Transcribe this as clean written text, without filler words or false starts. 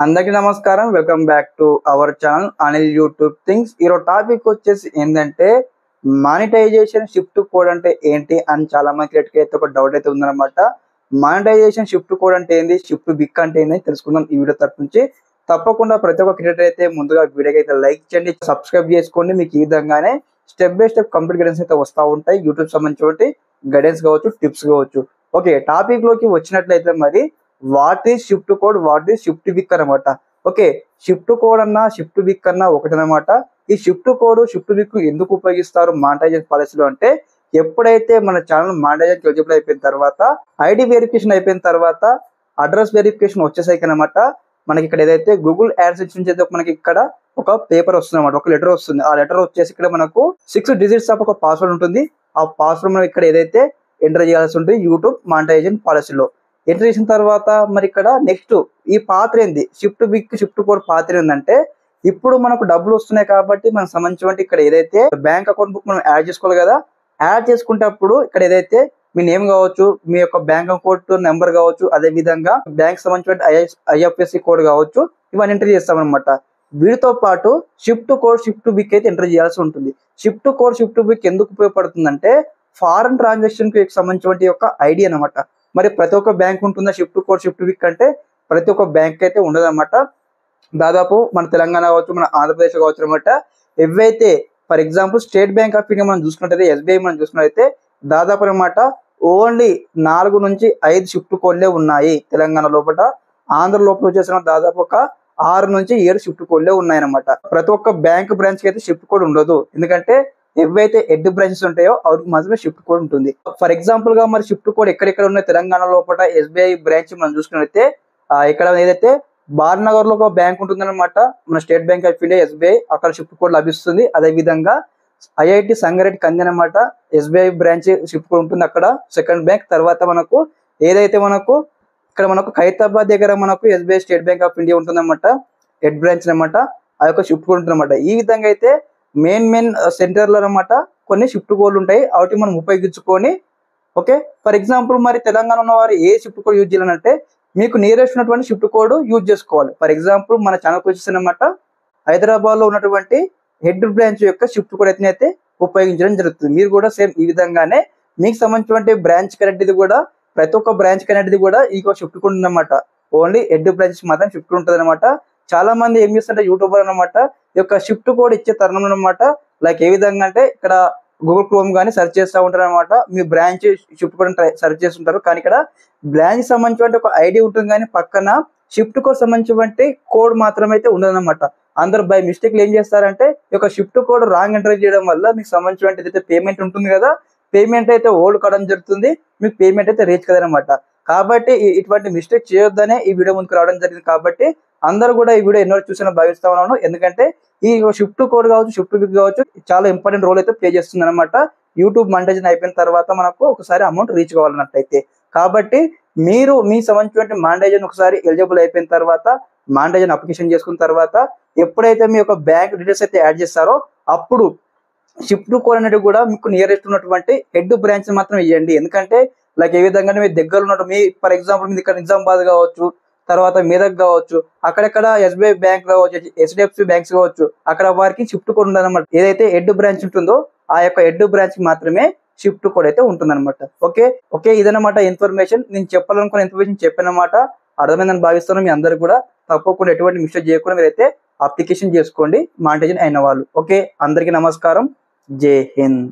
అందరికీ నమస్కారం. Welcome back to our channel Anil YouTube things. ఈరోజు టాపిక్ వచ్చేసి ఏంటంటే మానిటైజేషన్ షిఫ్ట్ కోడ్ అంటే ఏంటి అని చాలా మందికి అయితే ఒక డౌట్ అయితే ఉందన్నమాట. మానిటైజేషన్ షిఫ్ట్ కోడ్ అంటే ఏంది, షిఫ్ట్ బిక్ అంటే ఏంది తెలుసుకుందాం ఈ వీడియో తరపు నుంచి. తప్పకుండా ప్రతి ఒక్క క్రియేటర్ అయితే ముందుగా వీడియోకి అయితే లైక్ చేయండి, సబ్స్క్రైబ్ చేసుకోండి. మీకు ఈ విధంగానే step by step complete guidance అయితే వస్తూ ఉంటాయి. యూట్యూబ్ సంబంధించి గైడెన్స్ కావచ్చు, టిప్స్ కావచ్చు. ఓకే, టాపిక్ లోకి వచ్చినట్లయితే మరి what is shift code, what is shift big అనమాట. ఓకే, షిఫ్ట్ కోడ్ అన్నా షిఫ్ట్ బిక్ అన్నా ఒకటనమాట. ఈ షిఫ్ట్ కోడ్ షిఫ్ట్ బిక్ ఎందుకు ఉపయోగిస్తారు మానిటైజేషన్ పాలసీలో అంటే, ఎప్పుడైతే మన ఛానల్ మానిటైజేషన్ ఎలిజిబుల్ అయిపోయిన తర్వాత, ఐడి వెరిఫికేషన్ అయిపోయిన తర్వాత, అడ్రస్ వెరిఫికేషన్ వచ్చేసరికి అనమాట, మనకి ఇక్కడ ఏదైతే గూగుల్ యాడ్సెన్స్ నుంచి అయితే మనకి ఇక్కడ ఒక పేపర్ వస్తుంది అనమాట, ఒక లెటర్ వస్తుంది. ఆ లెటర్ వచ్చేసి ఇక్కడ మనకు 6 డిజిట్స్ ఆఫ్ ఒక పాస్వర్డ్ ఉంటుంది. ఆ పాస్వర్డ్ మనం ఇక్కడ ఏదైతే ఎంటర్ చేయాల్సి ఉంటుంది యూట్యూబ్ మానిటైజేషన్ పాలసీలో. ఎంటర్ చేసిన తర్వాత మరి ఇక్కడ నెక్స్ట్ ఈ పాత్ర ఏంది, షిఫ్ట్ బిక్ షిఫ్ట్ కోడ్ పాత్ర ఏంటంటే, ఇప్పుడు మనకు డబ్బులు వస్తున్నాయి కాబట్టి మనకు సంబంధించి ఇక్కడ ఏదైతే బ్యాంక్ అకౌంట్ బుక్ మనం యాడ్ చేసుకోవాలి కదా. యాడ్ చేసుకుంటప్పుడు ఇక్కడ ఏదైతే మీ నేమ్ కావచ్చు, మీ యొక్క బ్యాంక్ అకౌంట్ నెంబర్ కావచ్చు, అదే విధంగా బ్యాంక్ సంబంధించిన ఐఎఫ్ఎస్సి కోడ్ కావచ్చు, ఇవన్నీ ఎంటర్ చేస్తామన్నమాట. వీటితో పాటు షిఫ్ట్ కోడ్ షిఫ్ట్ బిక్ అయితే ఎంటర్ చేయాల్సి ఉంటుంది. షిఫ్ట్ కోడ్ షిఫ్ట్ బిక్ ఎందుకు ఉపయోగపడుతుందంటే, ఫారెన్ ట్రాన్సాక్షన్ కి సంబంధించిన యొక్క ఐడి అనమాట. మరి ప్రతి ఒక్క బ్యాంక్ ఉంటుందా షిఫ్ట్ కోడ్ షిఫ్ట్ బిక్ అంటే? ప్రతి ఒక్క బ్యాంక్ అయితే ఉండదు అనమాట. దాదాపు మన తెలంగాణ కావచ్చు, మన ఆంధ్రప్రదేశ్ కావచ్చు అనమాట. ఏవైతే for example state bank of India మనం చూసుకున్నట్టయితే, ఎస్బీఐ మనం చూసుకున్నట్టయితే దాదాపు అనమాట ఓన్లీ 4 నుంచి 5 షిఫ్ట్ కోడ్లే ఉన్నాయి తెలంగాణ లోపల. ఆంధ్ర లోపల వచ్చేసిన దాదాపు ఒక 6 నుంచి 7 షిఫ్ట్ కోడ్లే ఉన్నాయన్నమాట. ప్రతి ఒక్క బ్యాంక్ బ్రాంచ్ కి అయితే షిఫ్ట్ కోడ్ ఉండదు, ఎందుకంటే ఏవైతే హెడ్ బ్రాంచెస్ ఉంటాయో వాటికి మాత్రమే షిఫ్ట్ కోడ్ ఉంటుంది. ఫర్ ఎగ్జాంపుల్ గా మరి షిఫ్ట్ కోడ్ ఎక్కడెక్కడ ఉన్నాయి తెలంగాణ లోపల ఎస్బీఐ బ్రాంచ్ మనం చూసుకున్నట్లయితే, ఇక్కడ ఏదైతే బార్నగర్ లో ఒక బ్యాంక్ ఉంటుంది అనమాట, మన state bank of India SBI, అక్కడ షిఫ్ట్ కోడ్ లభిస్తుంది. అదే విధంగా ఐఐటి సంగారెడ్డి కంది అనమాట, ఎస్బీఐ బ్రాంచ్ షిఫ్ట్ కోడ్ ఉంటుంది అక్కడ, సెకండ్ బ్యాంక్. తర్వాత మనకు ఏదైతే మనకు ఇక్కడ మనకు ఖైరతాబాద్ దగ్గర మనకు SBI state bank of India ఉంటుంది అనమాట, హెడ్ బ్రాంచ్ అనమాట, ఆ యొక్క షిఫ్ట్ కోడ్ ఉంటుంది అనమాట. ఈ విధంగా అయితే మెయిన్ సెంటర్లో అనమాట కొన్ని షిఫ్ట్ కోడ్లు ఉంటాయి, వాటి మనం ఉపయోగించుకొని. ఓకే, ఫర్ ఎగ్జాంపుల్ మరి తెలంగాణ ఉన్న వారు ఏ షిఫ్ట్ కోడ్ యూజ్ చేయాలంటే, మీకు నియరెస్ట్ ఉన్నటువంటి షిఫ్ట్ కోడ్ యూజ్ చేసుకోవాలి. ఫర్ ఎగ్జాంపుల్ మన ఛానల్కి వచ్చేసి అనమాట హైదరాబాద్ లో ఉన్నటువంటి హెడ్ బ్రాంచ్ యొక్క షిఫ్ట్ కోడ్ అయితే ఉపయోగించడం జరుగుతుంది. మీరు కూడా సేమ్ ఈ విధంగానే మీకు సంబంధించినటువంటి బ్రాంచ్ కనెక్ట్ కూడా, ప్రతి ఒక్క బ్రాంచ్ కనెక్ట్ కూడా ఈ షిఫ్ట్ కోడ్ ఉందన్నమాట. ఓన్లీ హెడ్ బ్రాంచ్ మాత్రం షిఫ్ట్ ఉంటుంది అనమాట. చాలా మంది ఏం చేస్తుంటే యూట్యూబర్ అనమాట ఈ యొక్క షిఫ్ట్ కోడ్ ఇచ్చే తరుణం అనమాట, లైక్ ఏ విధంగా అంటే ఇక్కడ గూగుల్ క్రోమ్ కానీ సెర్చ్ చేస్తూ ఉంటారు అనమాట, మీ బ్రాంచ్ షిఫ్ట్ కోడ్ సెర్చ్ చేస్తుంటారు. కానీ ఇక్కడ బ్రాంచ్ సంబంధించిన ఒక ఐడి ఉంటుంది, కానీ పక్కన షిఫ్ట్ కోడ్ సంబంధించిన కోడ్ మాత్రమే అయితే ఉండదు అనమాట. అందరు బై మిస్టేక్ ఏం చేస్తారంటే, ఈ యొక్క షిఫ్ట్ కోడ్ రాంగ్ ఎంటర్ చేయడం వల్ల మీకు సంబంధించిన ఏదైతే పేమెంట్ ఉంటుంది కదా, పేమెంట్ అయితే ఓల్డ్ కావడం జరుగుతుంది, మీకు పేమెంట్ అయితే రీచ్ కదనమాట. కాబట్టి ఇటువంటి మిస్టేక్ చేయొద్దనే ఈ వీడియో ముందుకు రావడం జరిగింది. కాబట్టి అందరూ కూడా ఈ వీడియో ఎన్నో చూసిన భావిస్తా ఉన్నాను, ఎందుకంటే ఈ షిఫ్ట్ కోడ్ కావచ్చు, షిఫ్ట్ బిక్ కావచ్చు, చాలా ఇంపార్టెంట్ రోల్ అయితే ప్లే చేస్తుంది అనమాట. యూట్యూబ్ మానిటైజేషన్ అయిపోయిన తర్వాత మనకు ఒకసారి అమౌంట్ రీచ్ కావాలన్నట్టయితే. కాబట్టి మీరు మీ సంబంధించిన మానిటైజేషన్ ఒకసారి ఎలిజిబుల్ అయిపోయిన తర్వాత, మానిటైజేషన్ అప్లికేషన్ చేసుకున్న తర్వాత, ఎప్పుడైతే మీ యొక్క బ్యాంక్ డీటెయిల్స్ అయితే యాడ్ చేస్తారో అప్పుడు షిఫ్ట్ కోడ్ అనేది కూడా మీకు నియరెస్ట్ ఉన్నటువంటి హెడ్ బ్రాంచ్ మాత్రం ఇవ్వండి. ఎందుకంటే లైక్ ఏ విధంగా మీ దగ్గర ఉన్నట్టు, మీ ఫర్ ఎగ్జాంపుల్ మీ ఇక్కడ నిజామాబాద్ కావచ్చు, తర్వాత మెదక్ కావచ్చు, అక్కడెక్కడ ఎస్బీఐ బ్యాంక్ కావచ్చు, హెచ్డిఎఫ్సి బ్యాంక్స్ కావచ్చు, అక్కడ వారికి షిఫ్ట్ కోడ్ ఉందన్నమాట. ఏదైతే హెడ్ బ్రాంచ్ ఉంటుందో ఆ యొక్క హెడ్ బ్రాంచ్ మాత్రమే షిఫ్ట్ కోడ్ అయితే ఉంటుందన్నమాట. ఓకే, ఇదన్నమాట ఇన్ఫర్మేషన్. నేను చెప్పాలనుకున్న ఇన్ఫర్మేషన్ చెప్పానమాట, అర్థమైందని భావిస్తున్నాను. మీ అందరు కూడా తప్పకుండా ఎటువంటి మిస్టేక్ చేయకుండా మీరైతే అప్లికేషన్ చేసుకోండి మానిటైజేషన్ అయిన వాళ్ళు. ఓకే, అందరికీ నమస్కారం, జై హింద్.